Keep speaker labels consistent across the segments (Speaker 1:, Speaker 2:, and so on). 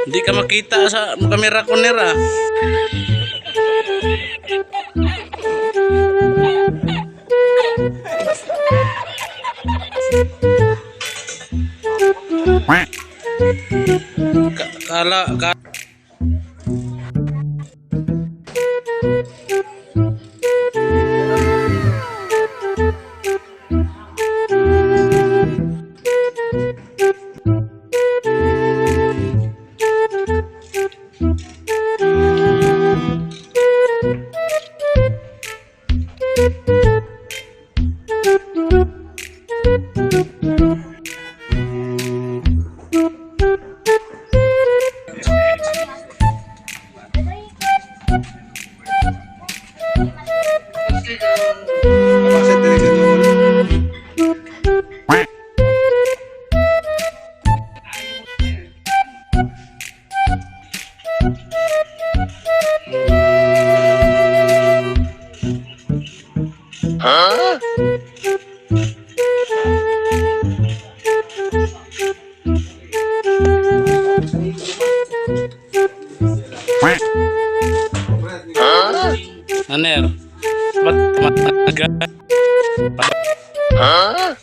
Speaker 1: Hindi ka makita sa kamera ko nera. Kala Aner, ba't mataga? Huh?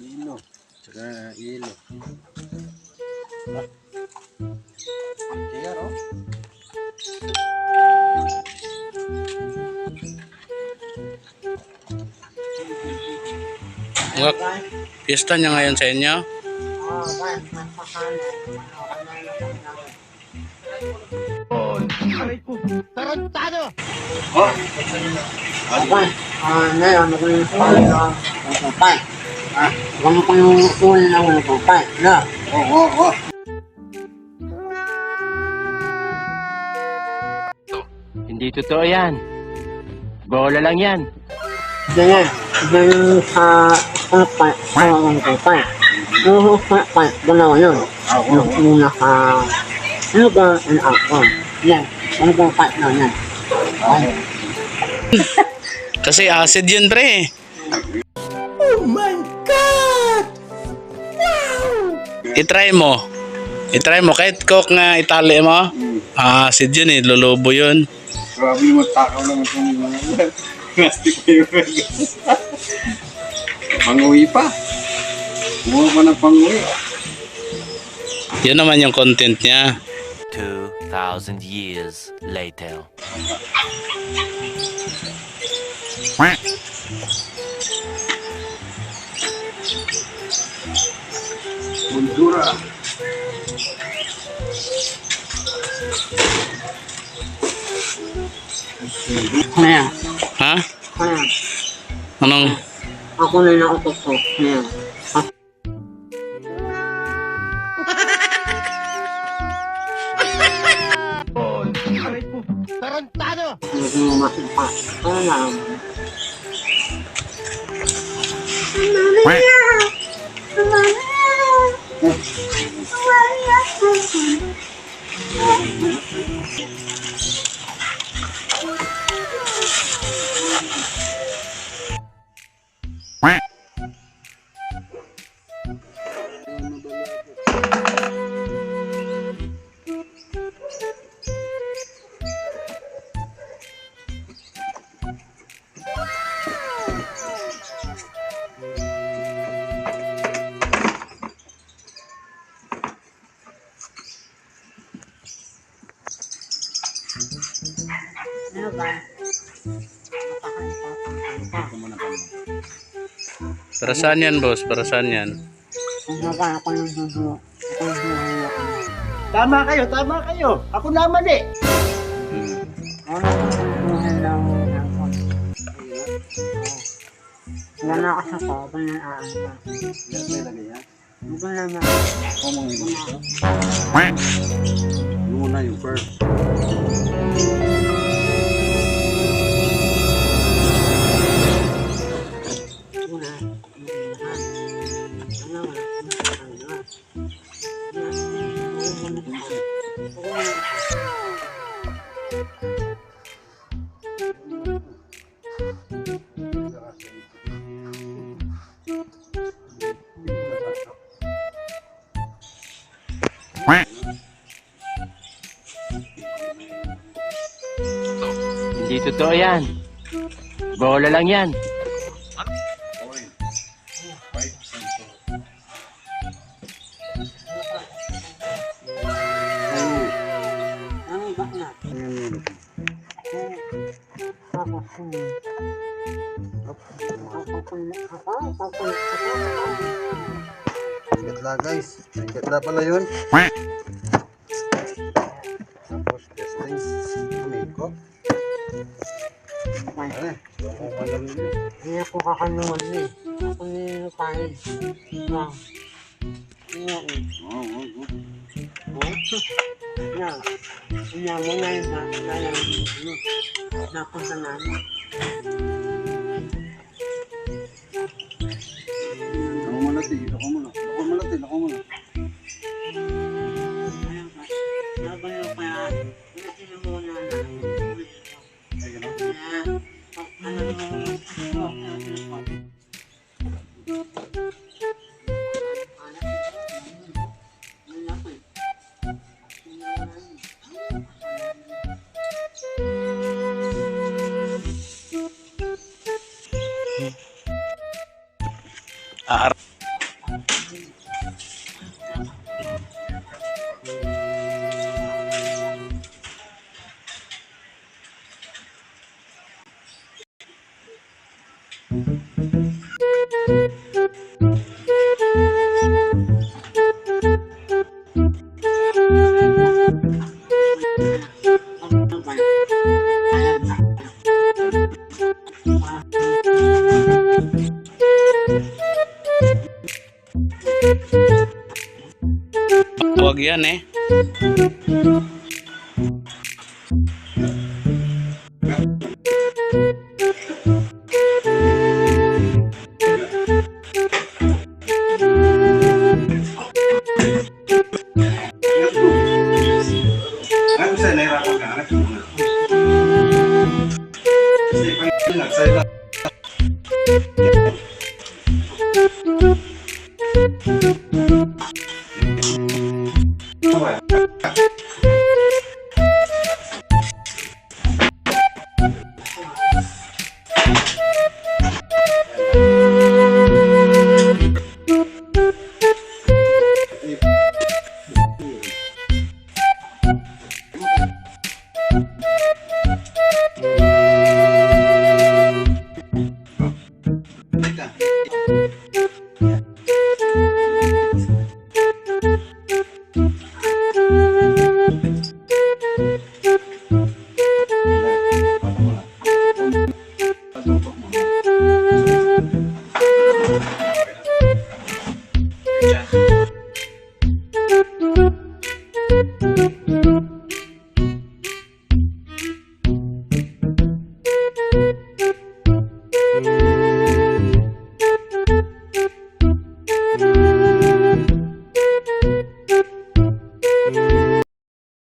Speaker 1: Lino, tsaka ilo. Kaya ro? Piyesta niya ngayon sa inyo?
Speaker 2: Tarantado!
Speaker 3: Oh! Ngayon, nag-iipay na pagpapay. Huwag mo kayong ulan na walang pagpapay. Na? Oo.
Speaker 2: Hindi totoo yan. Bola lang yan.
Speaker 3: Ganyan. Ganyan sa pagpapay. Sa walang pagpapay. Yung pagpapay, dalawa yun. Yung una ka sugar and alcohol. Yan. Ang pagpapay na yan.
Speaker 1: Kasi acid yun, pre.
Speaker 2: Oh my God! Wow!
Speaker 1: I-try mo. Kahit coke nga itali mo. Acid yun eh. Lulubo yun.
Speaker 4: Grabe naman, takaw naman itong mga plastic pa yung panguwi pa. Buha pa ng panguwi.
Speaker 1: Yun naman yung content niya.
Speaker 5: 2,000 years later.
Speaker 4: Bundura.
Speaker 3: Kaya.
Speaker 1: Ha?
Speaker 3: Kaya.
Speaker 1: Anong?
Speaker 3: Ako na nakapag ko. Kaya.
Speaker 2: Tarantado!
Speaker 3: Hindi mo masipa. Kaya lang.
Speaker 1: Para saan yan, boss? Para saan yan?
Speaker 3: Kung baga ako yung dudu, ako yung dudu ako.
Speaker 2: Tama kayo. Ako naman eh.
Speaker 1: Hmm.
Speaker 3: Ano kung duduhan lang ng konti? Wala ka sa kabal ng aasa.
Speaker 4: Yan may lagay yan.
Speaker 3: Wala na.
Speaker 4: Ako mo yung ito. Yung muna yung fur.
Speaker 3: Una, ano nga,
Speaker 2: Hindi totoo yan. Bola lang yan.
Speaker 4: Oil. 5% oil.
Speaker 3: ano ba na?
Speaker 4: Gatla guys. Gatla pala yun. Tapos testing. Amigo. Ano?
Speaker 3: Hindi ako kakanuan eh. Ako nilipahid. Wow. Yan eh.
Speaker 4: Oo.
Speaker 3: Yan. Yan mo na yung napunta namin.
Speaker 4: Ako malati. Ako muna.
Speaker 3: Laban mo kaya. Hindi mo na
Speaker 4: Ay, gano'n.
Speaker 1: Aar. Huwag yan eh.
Speaker 4: Ano sa'yo? Nahirapan ka? Anak mo na. Kasi pag sa'yo na.
Speaker 1: Yan.